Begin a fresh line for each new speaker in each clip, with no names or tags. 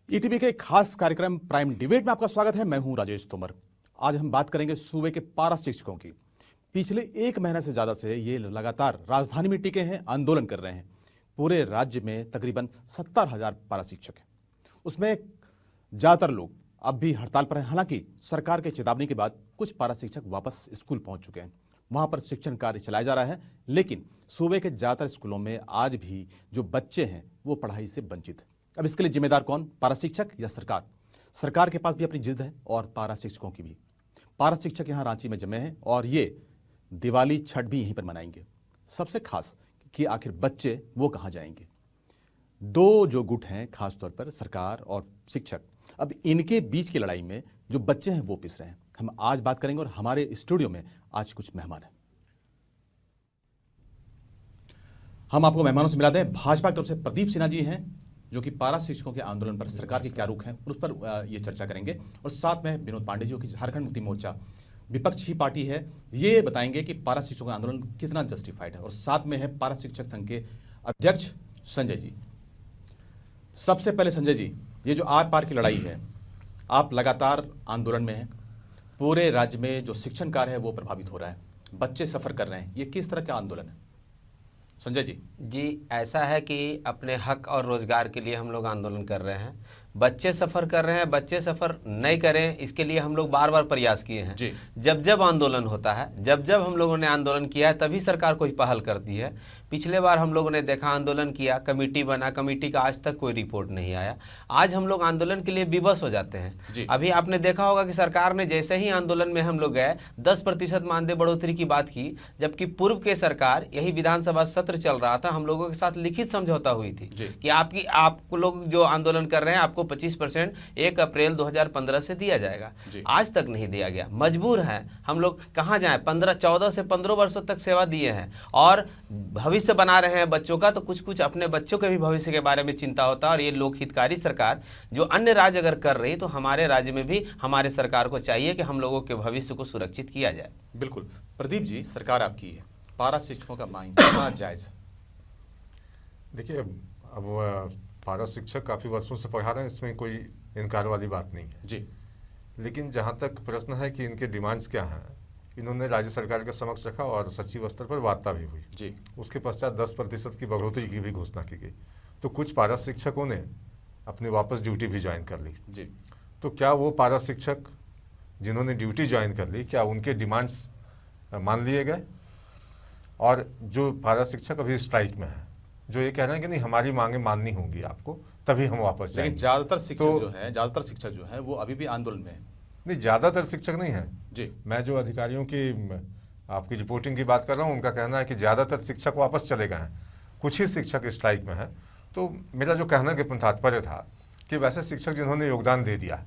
ETV के खास कार्यक्रम प्राइम डिबेट में आपका स्वागत है। मैं हूं राजेश तोमर। आज हम बात करेंगे सूबे के पारा शिक्षकों की। पिछले एक महीने से ज्यादा से ये लगातार राजधानी में टिके हैं, आंदोलन कर रहे हैं। पूरे राज्य में तकरीबन 70,000 पारा शिक्षक हैं। उसमें ज्यादातर लोग अब भी हड़ताल पर हैं। हालांकि सरकार के चेतावनी के बाद कुछ पारा शिक्षक वापस स्कूल पहुंच चुके हैं। वहां पर शिक्षण कार्य चलाया जा रहा है, लेकिन सूबे के ज्यादातर स्कूलों में आज भी जो बच्चे हैं वो पढ़ाई से वंचित हैं। अब इसके लिए जिम्मेदार कौन, पारा शिक्षक या सरकार? सरकार के पास भी अपनी जिद है और पारा शिक्षकों की भी। पारा शिक्षक यहाँ रांची में जमे हैं और ये दिवाली छठ भी यहीं पर मनाएंगे। सबसे खास कि आखिर बच्चे वो कहाँ जाएंगे। दो जो गुट हैं, खासतौर पर सरकार और शिक्षक, अब इनके बीच की लड़ाई में जो बच्चे हैं वो पिस रहे हैं। हम आज बात करेंगे और हमारे स्टूडियो में आज कुछ मेहमान हैं। हम आपको मेहमानों से मिला दें। भाजपा की तरफ से प्रदीप सिन्हा जी हैं, जो कि पारा शिक्षकों के आंदोलन पर सरकार के क्या रुख हैं उस पर ये चर्चा करेंगे। और साथ में विनोद पांडे, जो कि झारखंड मुक्ति मोर्चा विपक्षी पार्टी है, ये बताएंगे कि पारा शिक्षकों का आंदोलन कितना जस्टिफाइड है। और साथ में है पारा शिक्षक संघ के अध्यक्ष संजय जी। सबसे पहले संजय जी, ये जो आर पार की लड़ाई है, आप लगातार आंदोलन में हैं। पूरे राज्य में जो शिक्षण कार्य है वो प्रभावित हो रहा है, बच्चे सफर कर रहे हैं। ये किस तरह का आंदोलन है संजय जी?
ऐसा है कि अपने हक और रोजगार के लिए हम लोग आंदोलन कर रहे हैं। बच्चे सफ़र कर रहे हैं, बच्चे सफ़र नहीं करें इसके लिए हम लोग बार बार प्रयास किए हैं जी। जब जब आंदोलन होता है, जब जब हम लोगों ने आंदोलन किया है, तभी सरकार कोई पहल करती है। पिछले बार हम लोगों ने देखा, आंदोलन किया, कमेटी बना, कमेटी का आज तक कोई रिपोर्ट नहीं आया। आज हम लोग आंदोलन के लिए विवश हो जाते हैं। अभी आपने देखा होगा कि सरकार ने जैसे ही आंदोलन में हम लोग गए 10% मानदेय बढ़ोतरी की बात की, जबकि पूर्व के सरकार, यही विधानसभा सत्र चल रहा था, हम लोगों के साथ लिखित समझौता हुई थी कि आप लोग जो आंदोलन कर रहे हैं आपको 25% 1 अप्रैल 2015 से दिया जाएगा। आज तक नहीं दिया गया। मजबूर है हम लोग, कहाँ जाएं? 14 से 15 वर्षों तक सेवा दिए हैं और भविष्य बना रहे हैं बच्चों का, तो कुछ कुछ अपने बच्चों के भी भविष्य के बारे में चिंता होता है। और ये लोकहितकारी सरकार जो अन्य राज्य अगर कर रही, तो हमारे राज्य में भी हमारे सरकार को चाहिए कि हम लोगों के भविष्य को सुरक्षित किया जाए।
बिल्कुल। प्रदीप जी, सरकार आपकी है, पारा शिक्षकों का मांग कितना जायज?
देखिए, अब पारा शिक्षक काफ़ी वर्षों से पढ़ा रहे हैं, इसमें कोई इनकार वाली बात नहीं है
जी।
लेकिन जहाँ तक प्रश्न है कि इनके डिमांड्स क्या हैं, इन्होंने राज्य सरकार के समक्ष रखा और सचिव स्तर पर वार्ता भी हुई जी। उसके पश्चात 10% की बढ़ोतरी की भी घोषणा की गई। तो कुछ पारा शिक्षकों ने अपनी वापस ड्यूटी भी ज्वाइन कर ली जी। तो क्या वो पारा शिक्षक जिन्होंने ड्यूटी ज्वाइन कर ली, क्या उनके डिमांड्स मान लिए गए? और जो पारा शिक्षक अभी स्ट्राइक में है, जो ये कह रहे हैं कि नहीं, हमारी मांगे माननी होंगी आपको, तभी हम वापस जाएंगे।
लेकिन ज्यादातर शिक्षक जो है वो अभी भी आंदोलन में है।
नहीं, ज्यादातर शिक्षक नहीं है
जी।
मैं जो अधिकारियों की आपकी रिपोर्टिंग की बात कर रहा हूँ, उनका कहना है कि ज्यादातर शिक्षक वापस चले गए हैं, कुछ ही शिक्षक स्ट्राइक में है। तो मेरा जो कहना के तात्पर्य था कि वैसे शिक्षक जिन्होंने योगदान दे दिया,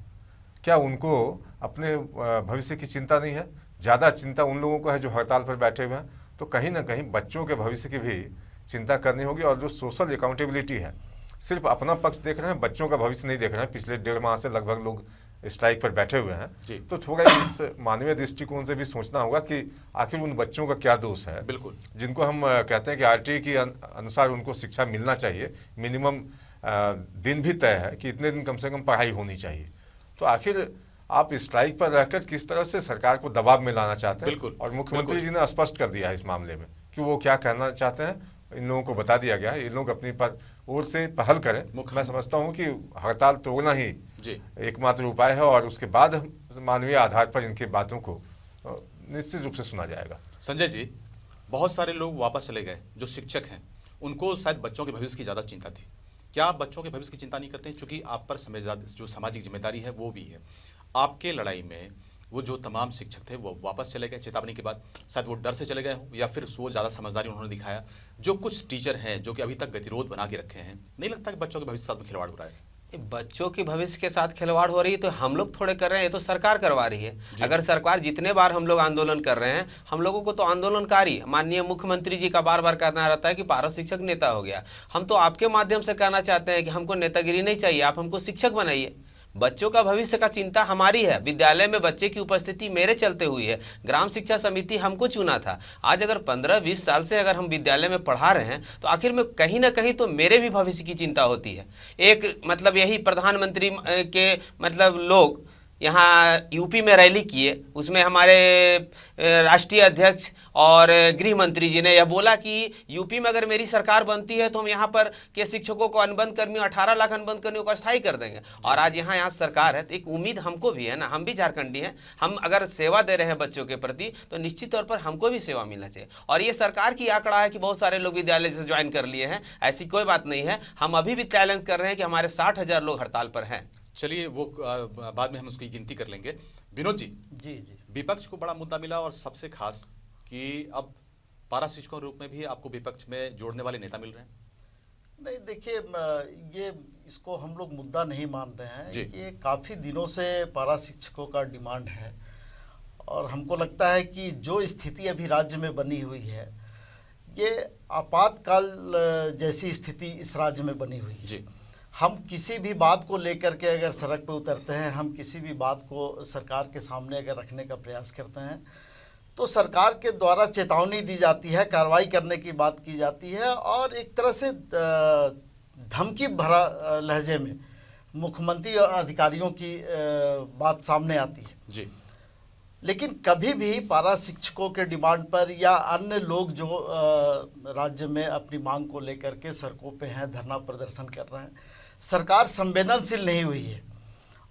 क्या उनको अपने भविष्य की चिंता नहीं है? ज़्यादा चिंता उन लोगों को है जो हड़ताल पर बैठे हुए हैं। तो कहीं ना कहीं बच्चों के भविष्य की भी चिंता करनी होगी। और जो सोशल अकाउंटेबिलिटी है, सिर्फ अपना पक्ष देख रहे हैं, बच्चों का भविष्य नहीं देख रहे हैं। पिछले 1.5 माह से लगभग लोग स्ट्राइक पर बैठे हुए हैं। तो थोड़ा इस मानवीय दृष्टिकोण से भी सोचना होगा कि आखिर उन बच्चों का क्या दोष है।
बिल्कुल।
जिनको हम कहते हैं कि आरटीई के अनुसार उनको शिक्षा मिलना चाहिए, मिनिमम दिन भी तय है कि इतने दिन कम से कम पढ़ाई होनी चाहिए। तो आखिर आप स्ट्राइक पर रहकर किस तरह से सरकार को दबाव में लाना चाहते हैं?
बिल्कुल।
और मुख्यमंत्री जी ने स्पष्ट कर दिया है इस मामले में कि वो क्या कहना चाहते हैं। इन लोगों को बता दिया गया है, इन लोग अपनी ओर से पहल करें। मैं समझता हूं कि हड़ताल तोड़ना ही एकमात्र उपाय है और उसके बाद मानवीय आधार पर इनकी बातों को निश्चित रूप से सुना जाएगा।
संजय जी, बहुत सारे लोग वापस चले गए जो शिक्षक हैं, उनको शायद बच्चों के भविष्य की ज़्यादा चिंता थी। क्या आप बच्चों के भविष्य की चिंता नहीं करते हैं? चूंकि आप पर जो सामाजिक जिम्मेदारी है वो भी है। आपके लड़ाई में वो जो तमाम शिक्षक थे वो वापस चले गए चेतावनी के बाद, शायद वो डर से चले गए हों या फिर वो ज़्यादा समझदारी उन्होंने दिखाया। जो कुछ टीचर हैं जो कि अभी तक गतिरोध बना के रखे हैं, नहीं लगता कि बच्चों के भविष्य के साथ में खिलवाड़ हो रहा है?
बच्चों के भविष्य के साथ खिलवाड़ हो रही है तो हम लोग थोड़े कर रहे हैं, ये तो सरकार करवा रही है। अगर सरकार, जितने बार हम लोग आंदोलन कर रहे हैं, हम लोगों को तो आंदोलनकारी माननीय मुख्यमंत्री जी का बार बार कहना रहता है कि पारा शिक्षक नेता हो गया। हम तो आपके माध्यम से कहना चाहते हैं कि हमको नेतागिरी नहीं चाहिए, आप हमको शिक्षक बनाइए। बच्चों का भविष्य का चिंता हमारी है। विद्यालय में बच्चे की उपस्थिति मेरे चलते हुई है। ग्राम शिक्षा समिति हमको चुना था। आज अगर 15-20 साल से अगर हम विद्यालय में पढ़ा रहे हैं तो आखिर में कहीं ना कहीं तो मेरे भी भविष्य की चिंता होती है। एक मतलब यही प्रधानमंत्री के मतलब लोग यहाँ यूपी में रैली किए, उसमें हमारे राष्ट्रीय अध्यक्ष और गृह मंत्री जी ने यह बोला कि यूपी में अगर मेरी सरकार बनती है तो हम यहाँ पर के शिक्षकों को अनुबंध कर्मियों 18 लाख अनुबंध कर्मियों को अस्थायी कर देंगे। और आज यहाँ सरकार है तो एक उम्मीद हमको भी है ना, हम भी झारखंडी हैं। हम अगर सेवा दे रहे हैं बच्चों के प्रति तो निश्चित तौर पर हमको भी सेवा मिलना चाहिए। और ये सरकार की आंकड़ा है कि बहुत सारे लोग विद्यालय से ज्वाइन कर लिए हैं, ऐसी कोई बात नहीं है। हम अभी भी चैलेंज कर रहे हैं कि हमारे 60,000 लोग हड़ताल पर हैं।
चलिए वो बाद में हम उसकी गिनती कर लेंगे। विनोद जी,
जी जी,
विपक्ष को बड़ा मुद्दा मिला और सबसे खास कि अब पारा शिक्षकों के रूप में भी आपको विपक्ष में जोड़ने वाले नेता मिल रहे हैं।
नहीं देखिए, ये इसको हम लोग मुद्दा नहीं मान रहे हैं।
जी।
ये काफ़ी दिनों से पारा शिक्षकों का डिमांड है और हमको लगता है कि जो स्थिति अभी राज्य में बनी हुई है ये आपातकाल जैसी स्थिति इस राज्य में बनी हुई है।
जी।
हम किसी भी बात को लेकर के अगर सड़क पे उतरते हैं, हम किसी भी बात को सरकार के सामने अगर रखने का प्रयास करते हैं तो सरकार के द्वारा चेतावनी दी जाती है, कार्रवाई करने की बात की जाती है और एक तरह से धमकी भरा लहजे में मुख्यमंत्री और अधिकारियों की बात सामने आती है।
जी।
लेकिन कभी भी पारा शिक्षकों के डिमांड पर या अन्य लोग जो राज्य में अपनी मांग को लेकर के सड़कों पे हैं, धरना प्रदर्शन कर रहे हैं, सरकार संवेदनशील नहीं हुई है।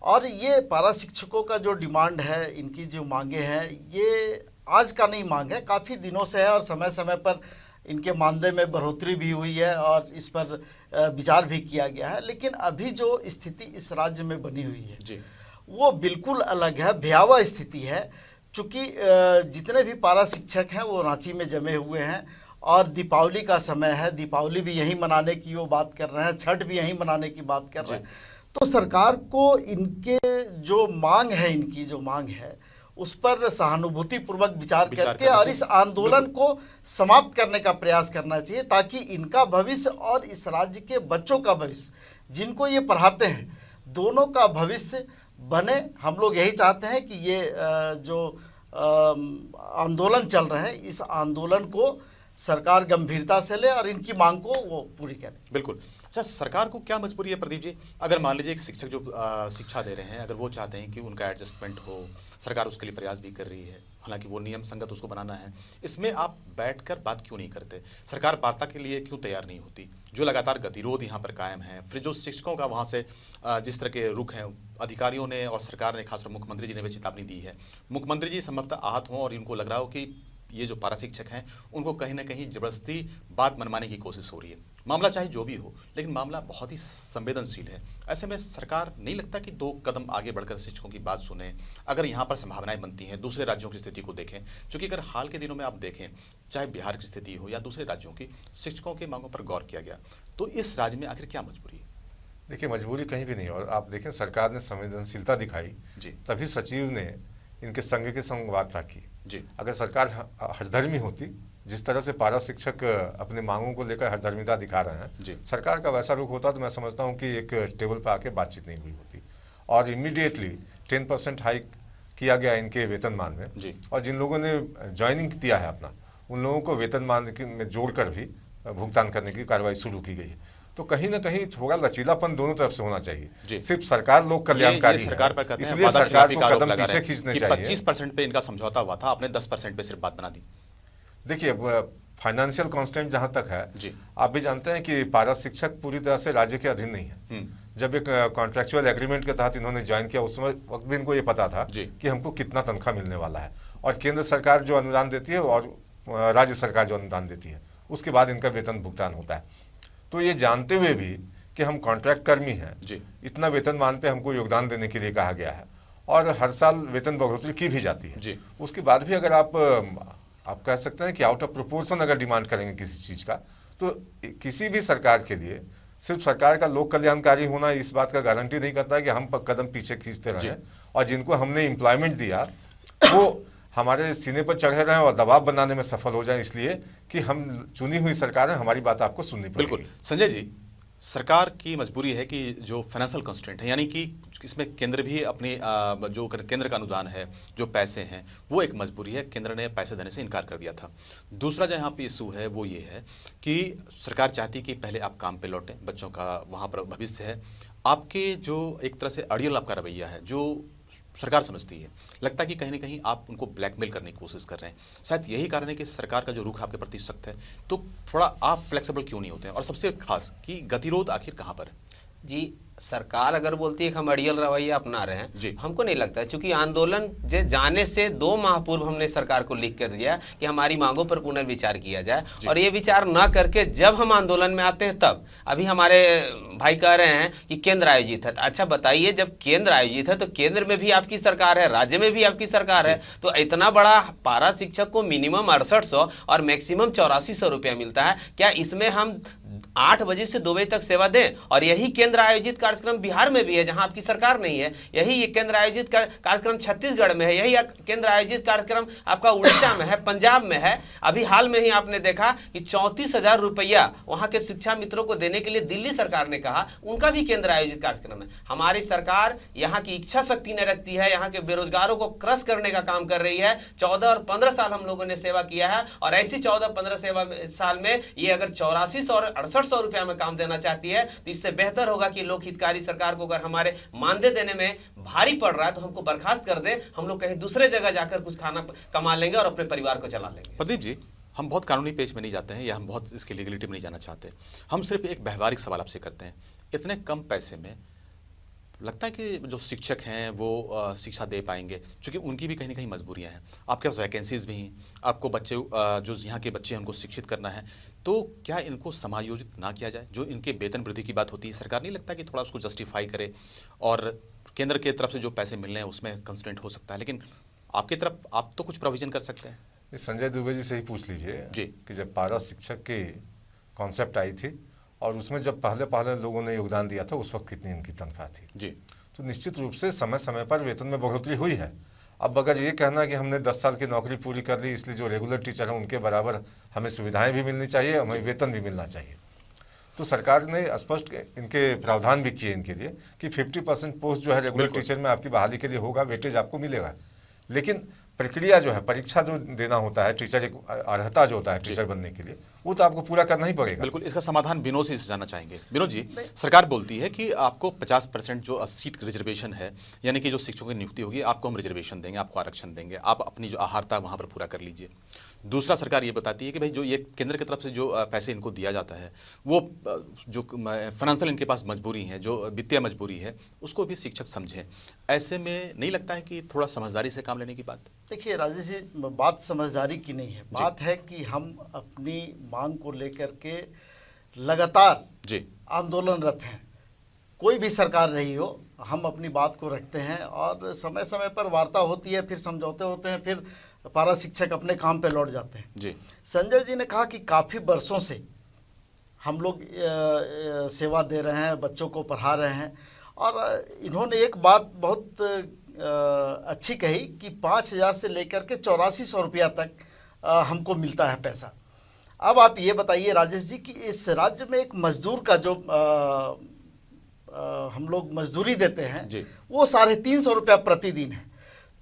और ये पारा शिक्षकों का जो डिमांड है, इनकी जो मांगे हैं, ये आज का नहीं मांग है, काफ़ी दिनों से है और समय समय पर इनके मानदेय में बढ़ोतरी भी हुई है और इस पर विचार भी किया गया है। लेकिन अभी जो स्थिति इस राज्य में बनी हुई है
जी।
वो बिल्कुल अलग है, भयावह स्थिति है। चूँकि जितने भी पारा शिक्षक हैं वो रांची में जमे हुए हैं और दीपावली का समय है, दीपावली भी यहीं मनाने की वो बात कर रहे हैं, छठ भी यहीं मनाने की बात कर रहे हैं। तो सरकार को इनके जो मांग है, इनकी जो मांग है उस पर सहानुभूतिपूर्वक विचार करके और इस आंदोलन को समाप्त करने का प्रयास करना चाहिए ताकि इनका भविष्य और इस राज्य के बच्चों का भविष्य, जिनको ये पढ़ाते हैं, दोनों का भविष्य बने। हम लोग यही चाहते हैं कि ये जो आंदोलन चल रहा है, इस आंदोलन को सरकार गंभीरता से ले और इनकी मांग को वो पूरी करे।
बिल्कुल। अच्छा, सरकार को क्या मजबूरी है प्रदीप जी? अगर मान लीजिए एक शिक्षक जो शिक्षा दे रहे हैं, अगर वो चाहते हैं कि उनका एडजस्टमेंट हो, सरकार उसके लिए प्रयास भी कर रही है, हालांकि वो नियम संगत उसको बनाना है, इसमें आप बैठकर बात क्यों नहीं करते? सरकार वार्ता के लिए क्यों तैयार नहीं होती? जो लगातार गतिरोध यहाँ पर कायम है, फिर जो शिक्षकों का वहाँ से जिस तरह के रुख हैं, अधिकारियों ने और सरकार ने, खासकर मुख्यमंत्री जी ने भी चेतावनी दी है, मुख्यमंत्री जी संभवतः आहत हों और इनको लग रहा हो कि ये जो पारा शिक्षक हैं उनको कहीं ना कहीं जबरदस्ती बात मनवाने की कोशिश हो रही है। मामला चाहे जो भी हो, लेकिन मामला बहुत ही संवेदनशील है। ऐसे में सरकार नहीं लगता कि 2 कदम आगे बढ़कर शिक्षकों की बात सुने? अगर यहाँ पर संभावनाएं बनती हैं, दूसरे राज्यों की स्थिति को देखें, क्योंकि अगर हाल के दिनों में आप देखें, चाहे बिहार की स्थिति हो या दूसरे राज्यों की, शिक्षकों की मांगों पर गौर किया गया, तो इस राज्य में आखिर क्या मजबूरी है?
देखिए, मजबूरी कहीं भी नहीं। और आप देखें, सरकार ने संवेदनशीलता दिखाई
जी,
तभी सचिव ने इनके संघ के संग वार्ता की।
जी।
अगर सरकार हठधर्मी होती, जिस तरह से पारा शिक्षक अपने मांगों को लेकर हठधर्मिता दिखा रहे हैं,
जी,
सरकार का वैसा रुख होता तो मैं समझता हूं कि एक टेबल पर आके बातचीत नहीं हुई होती। और इमीडिएटली 10% हाइक किया गया इनके वेतनमान में।
जी।
और जिन लोगों ने ज्वाइनिंग किया है अपना, उन लोगों को वेतनमान में जोड़कर भी भुगतान करने की कार्रवाई शुरू की गई है। तो कहीं ना कहीं थोड़ा लचीलापन दोनों तरफ से होना चाहिए। सिर्फ सरकार लोग कल्याणकारी है,
सरकार पर कहते हैं,
इसलिए सरकार को कदम
लगा
पीछे खींचने
कि
चाहिए।
25% पे इनका समझौता हुआ था, आपने 10% पे सिर्फ बात बना दी।
देखिए, फाइनेंशियल कांस्टेंट जहां तक है,
जी,
आप भी जानते हैं कि पारा शिक्षक पूरी तरह से राज्य के अधीन नहीं है। जब एक कॉन्ट्रेक्चुअल एग्रीमेंट के तहत इन्होंने ज्वाइन किया, उस वक्त भी इनको ये पता था कि हमको कितना तनख्वाह मिलने वाला है, और केंद्र सरकार जो अनुदान देती है और राज्य सरकार जो अनुदान देती है, उसके बाद इनका वेतन भुगतान होता है। तो ये जानते हुए भी कि हम कॉन्ट्रैक्ट कर्मी हैं, इतना वेतनमान पे हमको योगदान देने के लिए कहा गया है और हर साल वेतन बढ़ोतरी की भी जाती है, उसके बाद भी अगर आप कह सकते हैं कि आउट ऑफ प्रोपोर्शन अगर डिमांड करेंगे किसी चीज़ का, तो किसी भी सरकार के लिए सिर्फ सरकार का लोक कल्याणकारी होना इस बात का गारंटी नहीं करता है कि हम कदम पीछे खींचते रहें और जिनको हमने एम्प्लॉयमेंट दिया वो हमारे सीने पर चढ़े रहें और दबाव बनाने में सफल हो जाएं, इसलिए कि हम चुनी हुई सरकार है, हमारी बात आपको सुननी पड़ेगी।
बिल्कुल। संजय जी, सरकार की मजबूरी है कि जो फाइनेंशियल कंस्ट्रेंट है, यानी कि इसमें केंद्र भी अपनी जो केंद्र का अनुदान है, जो पैसे हैं, वो एक मजबूरी है। केंद्र ने पैसे देने से इनकार कर दिया था। दूसरा जो यहाँ पे इशू है वो ये है कि सरकार चाहती कि पहले आप काम पे लौटें, बच्चों का वहाँ पर भविष्य है। आपके जो एक तरह से अड़ियल आपका रवैया है, जो सरकार समझती है, लगता है कि कहीं ना कहीं आप उनको ब्लैकमेल करने की कोशिश कर रहे हैं। शायद यही कारण है कि सरकार का जो रुख आपके प्रति सख्त है। तो थोड़ा आप फ्लेक्सिबल क्यों नहीं होते हैं? और सबसे खास कि गतिरोध आखिर कहाँ पर है?
जी, सरकार अगर बोलती है कि हम अड़ियल रवैया अपना रहे
जी।
हैं, हमको नहीं लगता है, क्योंकि आंदोलन जाने से 2 माह पूर्व हमने सरकार को लिख कर दिया कि हमारी मांगों पर पुनर्विचार किया जाए, और ये विचार ना करके जब हम आंदोलन में आते हैं तब। अभी हमारे भाई कह रहे हैं कि केंद्र आयोजित है। अच्छा बताइए, जब केंद्र आयोजित है तो केंद्र में भी आपकी सरकार है, राज्य में भी आपकी सरकार है, तो इतना बड़ा पारा शिक्षक को मिनिमम 6800 और मैक्सिमम 8400 रुपया मिलता है। क्या इसमें हम 8 बजे से 2 बजे तक सेवा दें? और यही केंद्र आयोजित कार्यक्रम बिहार में भी है, जहां आपकी सरकार नहीं है। यही ये केंद्र आयोजित कार्यक्रम छत्तीसगढ़ में है, यही केंद्र आयोजित कार्यक्रम आपका उड़ीसा में है, पंजाब में है। अभी हाल में ही आपने देखा कि 34,000 रुपया वहां के शिक्षा मित्रों को देने के लिए दिल्ली सरकार ने कहा, उनका भी केंद्र आयोजित कार्यक्रम है। हमारी सरकार यहाँ की इच्छा शक्ति नहीं रखती है, यहाँ के बेरोजगारों को क्रश करने का काम कर रही है। 14 और 15 साल हम लोगों ने सेवा किया है, और ऐसी 14-15 साल में ये अगर 8400 और 6800 रुपया में काम देना चाहती है, तो इससे बेहतर होगा कि लोक हितकारी सरकार को अगर हमारे मानदेय देने में भारी पड़ रहा है तो हमको बर्खास्त कर दे, हम लोग कहीं दूसरे जगह जाकर कुछ खाना कमा लेंगे और अपने परिवार को चला लेंगे।
प्रदीप जी, हम बहुत कानूनी पेज में नहीं जाते हैं, या हम बहुत इसकी लीगलिटी में नहीं जाना चाहते। हम सिर्फ एक व्यवहारिक सवाल आपसे करते हैं। इतने कम पैसे में लगता है कि जो शिक्षक हैं वो शिक्षा दे पाएंगे? क्योंकि उनकी भी कहीं ना कहीं मजबूरियां हैं। आपके पास वैकेंसीज भी हैं, आपको बच्चे जो यहाँ के बच्चे हैं उनको शिक्षित करना है, तो क्या इनको समायोजित ना किया जाए? जो इनके वेतन वृद्धि की बात होती है, सरकार नहीं लगता कि थोड़ा उसको जस्टिफाई करे, और केंद्र की तरफ से जो पैसे मिलने हैं उसमें कंस्टेंट हो सकता है, लेकिन आपकी तरफ आप तो कुछ प्रोविजन कर सकते हैं।
संजय दुबे जी से ही पूछ लीजिए
जी
कि जब पारा शिक्षक की कॉन्सेप्ट आई थी और उसमें जब पहले लोगों ने योगदान दिया था, उस वक्त कितनी इनकी तनख्वाह थी
जी।
तो निश्चित रूप से समय समय पर वेतन में बढ़ोतरी हुई है। अब अगर ये कहना कि हमने 10 साल की नौकरी पूरी कर ली, इसलिए जो रेगुलर टीचर हैं उनके बराबर हमें सुविधाएं भी मिलनी चाहिए, हमें वेतन भी मिलना चाहिए, तो सरकार ने स्पष्ट इनके प्रावधान भी किए इनके लिए कि 50% पोस्ट जो है रेगुलर टीचर में आपकी बहाली के लिए होगा, वेटेज आपको मिलेगा। लेकिन प्रक्रिया जो है, परीक्षा जो देना होता है, टीचर एक अर्हता जो होता है टीचर बनने के लिए, वो तो आपको पूरा करना ही पड़ेगा।
बिल्कुल, इसका समाधान विनोद से जानना चाहेंगे। विनोद जी, सरकार बोलती है कि आपको 50% जो सीट रिजर्वेशन है, यानी कि जो शिक्षकों की नियुक्ति होगी, आपको हम रिजर्वेशन देंगे, आपको आरक्षण देंगे, आप अपनी जो आहारता वहाँ पर पूरा कर लीजिए। दूसरा, सरकार ये बताती है कि भाई जो ये केंद्र की तरफ से जो पैसे इनको दिया जाता है, वो जो फाइनेंशियल इनके पास मजबूरी है, जो वित्तीय मजबूरी है, उसको भी शिक्षक समझें। ऐसे में नहीं लगता है कि थोड़ा समझदारी से काम लेने की बात?
देखिए राजेश जी, बात समझदारी की नहीं है, बात है कि हम अपनी मांग को लेकर के लगातार
जी
आंदोलनरत हैं। कोई भी सरकार रही हो, हम अपनी बात को रखते हैं और समय समय पर वार्ता होती है, फिर समझौते होते हैं, फिर पारा शिक्षक अपने काम पे लौट जाते हैं।
जी।
संजय जी ने कहा कि काफ़ी बरसों से हम लोग सेवा दे रहे हैं, बच्चों को पढ़ा रहे हैं, और इन्होंने एक बात बहुत अच्छी कही कि 5,000 से लेकर के 8400 रुपया तक हमको मिलता है पैसा। अब आप ये बताइए राजेश जी कि इस राज्य में एक मजदूर का जो हम लोग मजदूरी देते हैं वो 350 रुपया प्रतिदिन है,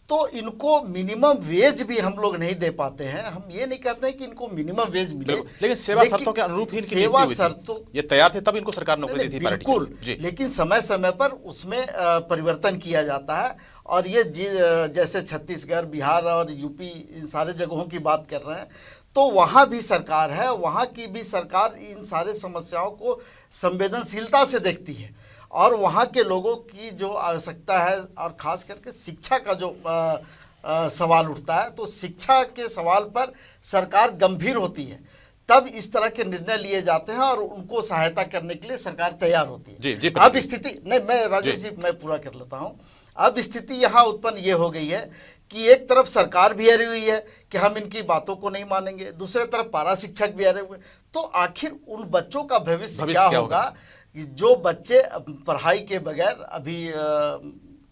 तो इनको मिनिमम वेज भी हम लोग नहीं दे पाते हैं। हम ये नहीं कहते हैं कि इनको मिनिमम वेज मिले,
लेकिन सेवा शर्तों के अनुरूप ही
सेवा शर्तों
ये तैयार थे, तब इनको सरकार नौकरी दी थी।
बिल्कुल, लेकिन समय समय पर उसमें परिवर्तन किया जाता है। और ये जैसे छत्तीसगढ़, बिहार और यूपी, इन सारे जगहों की बात कर रहे हैं, तो वहाँ भी सरकार है, वहाँ की भी सरकार इन सारे समस्याओं को संवेदनशीलता से देखती है, और वहाँ के लोगों की जो आवश्यकता है, और ख़ास करके शिक्षा का जो सवाल उठता है, तो शिक्षा के सवाल पर सरकार गंभीर होती है, तब इस तरह के निर्णय लिए जाते हैं और उनको सहायता करने के लिए सरकार तैयार होती है।
जी,
अब स्थिति नहीं, मैं राजेश जी मैं पूरा कर लेता हूँ। अब स्थिति यहाँ उत्पन्न ये हो गई है कि एक तरफ सरकार भी अड़ी हुई है कि हम इनकी बातों को नहीं मानेंगे, दूसरे तरफ पारा शिक्षक भी अड़े हुए, तो आखिर उन बच्चों का भविष्य क्या होगा? जो बच्चे पढ़ाई के बगैर अभी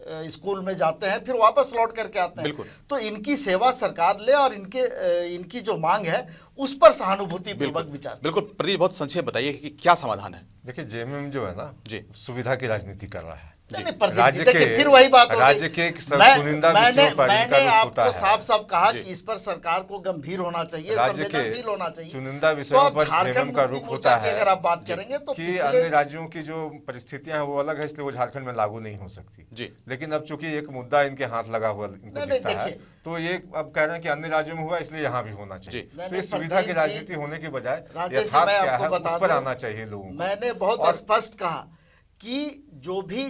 स्कूल में जाते हैं, फिर वापस लौट करके आते हैं।
बिल्कुल।
तो इनकी सेवा सरकार ले और इनकी जो मांग है उस पर सहानुभूति पूर्वक विचार।
बिल्कुल प्रदीप, बहुत संक्षेप बताइए कि क्या समाधान है।
देखिए जेएमएम जो है ना
जी,
सुविधा की राजनीति कर रहा है।
नहीं, प्रदीप जी, देखिए फिर वही बात हो गई।
राज्य के चुनिंदा विषयों पर इनका
मैंने
रुख होता
आपको
है।
साफ साफ कहा कि इस पर सरकार को गंभीर होना चाहिए,
राज्य के
संवेदनशील होना चाहिए।
चुनिंदा
तो
विषयों
आप
पर
झारखंड
जेएमएम का
मुक्ति
रुख
मोर्चा
होता
की
है
अगर आप बात करेंगे तो
कि अन्य राज्यों की जो परिस्थितियां हैं वो अलग है, इसलिए वो झारखंड में लागू नहीं हो सकती
जी।
लेकिन अब चूंकि एक मुद्दा इनके हाथ लगा हुआ इनको
नहीं,
दिखता है,
देखिए।
तो ये अब कह रहे हैं कि अन्य राज्यों में हुआ इसलिए यहाँ भी होना चाहिए।
जी।
तो ये
नहीं,
सुविधा की
प्रदीप
राजनीति
जी,
होने के बजाय
राजेश जी,
यथार्थ
मैं
क्या
आपको
है
बता
उस पर
दूं,
आना चाहिए लोगों को।
मैंने बहुत स्पष्ट कहा कि जो भी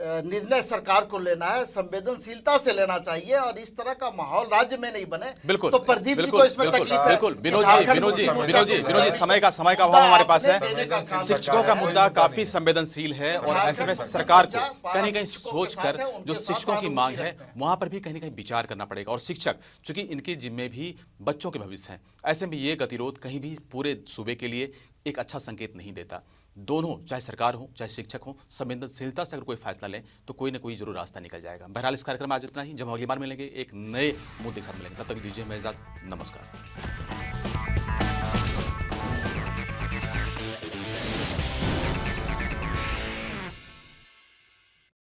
निर्णय सरकार को लेना है संवेदनशीलता से लेना चाहिए और इस तरह का माहौल राज्य में नहीं बने।
बिल्कुल।
तो प्रदीप जी
बिल्कुल,
को इसमें
बिल्कुल,
तकलीफ है।
बिल्कुल। विनोद जी,
झारखंड
विनोद जी,
मुक्ति
विनोद जी,
मोर्चा
विनोद जी,
को
समय का अभाव हमारे पास है।
देने का काम
शिक्षकों का
है,
मुद्दा
मुद्दा
काफी
नहीं।
संवेदनशील है और
झारखंड
ऐसे में
मुक्ति
सरकार को
मोर्चा
कहीं न कहीं
शिक्षकों के
सोच
साथ
कर
है, उनके
जो
साथ
शिक्षकों की
सहानुभूति
मांग है
रखते हैं।
वहां पर भी कहीं न कहीं विचार करना पड़ेगा। और शिक्षक चूंकि इनके जिम्मे भी बच्चों के भविष्य हैं, ऐसे में ये गतिरोध कहीं भी पूरे सूबे के लिए एक अच्छा संकेत नहीं देता। दोनों, चाहे सरकार हो चाहे शिक्षक हो, संवेदनशीलता से अगर कोई फैसला लें तो कोई ना कोई जरूर रास्ता निकल जाएगा। बहरहाल इस कार्यक्रम में आज इतना ही। जब हम अगली बार मिलेंगे एक नए मुद्दे के साथ मिलेंगे, तब तक दीजिए हमें इजाजत। नमस्कार।